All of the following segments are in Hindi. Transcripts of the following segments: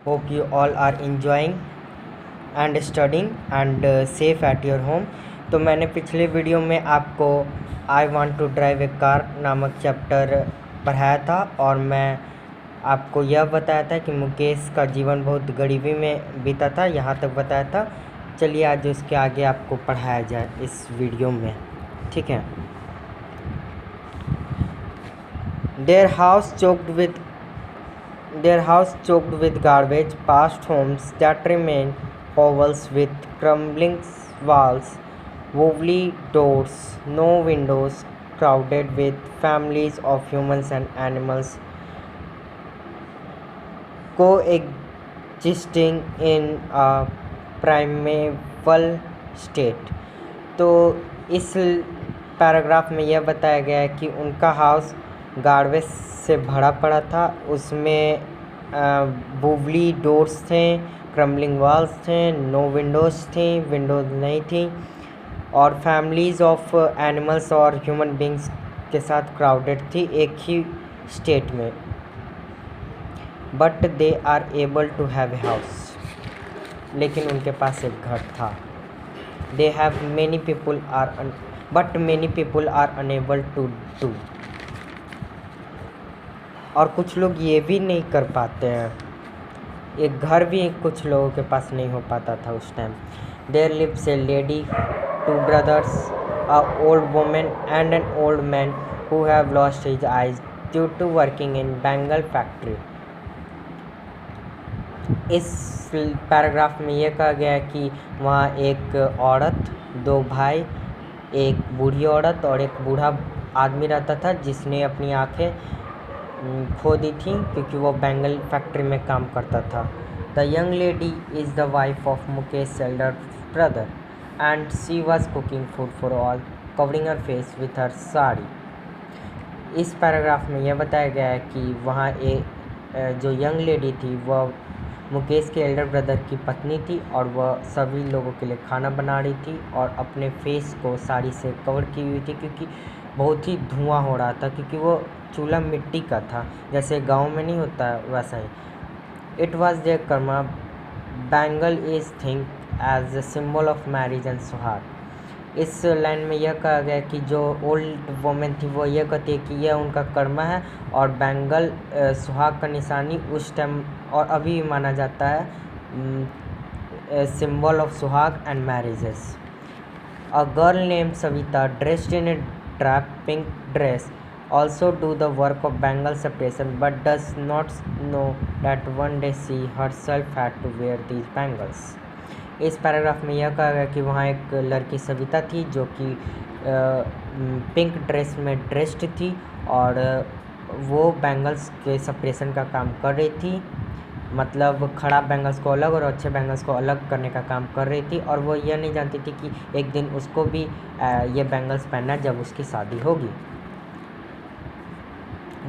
Hope you all are enjoying and studying and safe at your home। तो मैंने पिछले वीडियो में आपको I want to drive a car नामक चैप्टर पढ़ाया था और मैं आपको यह बताया था कि मुकेश का जीवन बहुत गरीबी में बीता था, यहाँ तक बताया था। चलिए आज उसके आगे आपको पढ़ाया जाए इस वीडियो में, ठीक है। Their house choked with garbage, past homes that remained hovels with crumbling walls, wobbly doors, no windows, crowded with families of humans and animals coexisting in a primeval state। तो इस पैराग्राफ में यह बताया गया है कि उनका हाउस गार्बेज से भरा पड़ा था, उसमें वुबली डोर्स थे, क्रम्बलिंग वॉल्स थे, नो विंडोज़ थी, विंडोज़ नहीं थी, और फैमिलीज़ ऑफ एनिमल्स और ह्यूमन बींग्स के साथ क्राउडेड थी एक ही स्टेट में। But they are able to have a house, लेकिन उनके पास एक घर था। They have many people are unable to do, और कुछ लोग ये भी नहीं कर पाते हैं, एक घर भी कुछ लोगों के पास नहीं हो पाता था उस time. There lives a lady, 2 brothers, a old woman and an old man who have lost his eyes due to working in Bengal factory। इस पैराग्राफ में यह कहा गया है कि वहाँ एक औरत, 2 भाई, एक बूढ़ी औरत और एक बूढ़ा आदमी रहता था जिसने अपनी आँखें खो दी थी क्योंकि वो बेंगल फैक्ट्री में काम करता था। The young lady is the wife of Mukesh Elder brother and she was cooking food for all, covering her face with her sari. इस पैराग्राफ में यह बताया गया है कि वहाँ जो यंग लेडी थी वह मुकेश के एल्डर ब्रदर की पत्नी थी और वह सभी लोगों के लिए खाना बना रही थी और अपने फेस को साड़ी से कवर की हुई थी क्योंकि बहुत ही धुआं हो रहा था, क्योंकि वो चूल्हा मिट्टी का था, जैसे गांव में नहीं होता वैसा ही। It was their karma, bangle is think as a symbol of marriage and suhag. इस लाइन में यह कहा गया कि जो ओल्ड वुमेन थी वो यह कहती है कि यह उनका कर्मा है और बैंगल सुहाग का निशानी उस टाइम और अभी भी माना जाता है, सिंबल ऑफ सुहाग and marriages. A girl named Savita dressed in A drab pink dress also do the work of Bengal separation but does not know that one day she herself had to wear these bangles। इस पैराग्राफ में यह कहा गया कि वहाँ एक लड़की सविता थी जो कि पिंक ड्रेस में ड्रेस्ड थी और वो बैंगल्स के सेपरेशन का काम कर रही थी, मतलब खराब बैंगल्स को अलग और अच्छे बैंगल्स को अलग करने का काम कर रही थी, और वो यह नहीं जानती थी कि एक दिन उसको भी ये बैंगल्स पहनना जब उसकी शादी होगी।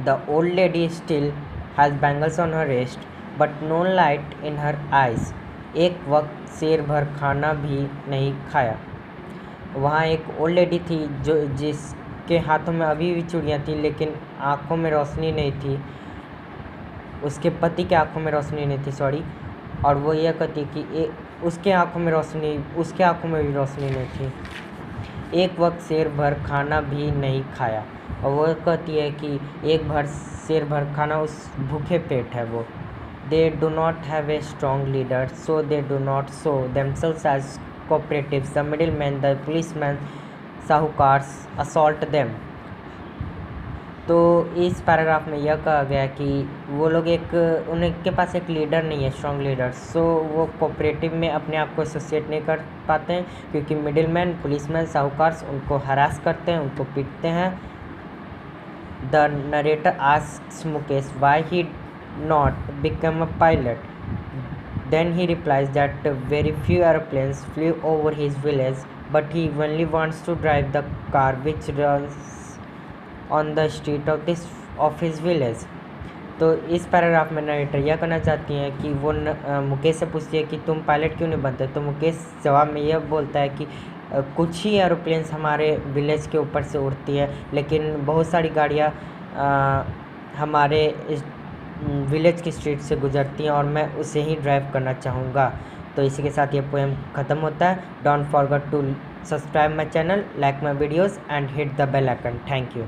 The old lady still has bangles on her wrist but no light in her eyes. एक वक्त शेर भर खाना भी नहीं खाया। वहाँ एक ओल्ड लेडी थी जो जिसके हाथों में अभी भी चूड़ियाँ थी लेकिन आँखों में रोशनी नहीं थी, उसके पति के आंखों में रोशनी नहीं थी, सॉरी। और वो यह कहती कि उसके आंखों में भी रोशनी नहीं थी। एक वक्त शेर भर खाना भी नहीं खाया, और वो कहती है कि शेर भर खाना उस भूखे पेट है वो। They do not have a strong leader so they do not show themselves as cooperatives, the middle man, the policeman, sahukars assault them. तो इस पैराग्राफ में यह कहा गया कि वो लोग उनके पास एक लीडर नहीं है, स्ट्रॉन्ग लीडर, सो वो कोऑपरेटिव में अपने आप को एसोसिएट नहीं कर पाते हैं क्योंकि मिडिलमैन, पुलिसमैन, साहूकार उनको हरास करते हैं, उनको पीटते हैं। The narrator asks Mukesh why he not become a pilot, then he replies that very few aeroplanes flew over his village but he only wants to drive the car which runs on the street of his village. तो इस पैराग्राफ में नरेटर यह कहना चाहती हैं कि वो मुकेश से पूछती है कि तुम पायलट क्यों नहीं बनते, तो मुकेश जवाब में यह बोलता है कि कुछ ही एरोप्लेन्स हमारे विलेज के ऊपर से उड़ती है लेकिन बहुत सारी गाड़ियाँ हमारे इस विलेज की स्ट्रीट से गुजरती हैं और मैं उसे ही ड्राइव करना चाहूँगा। तो इसी के साथ ये पोएम ख़त्म होता है। Don't forget to subscribe my channel, like my videos and hit the bell icon. Thank you.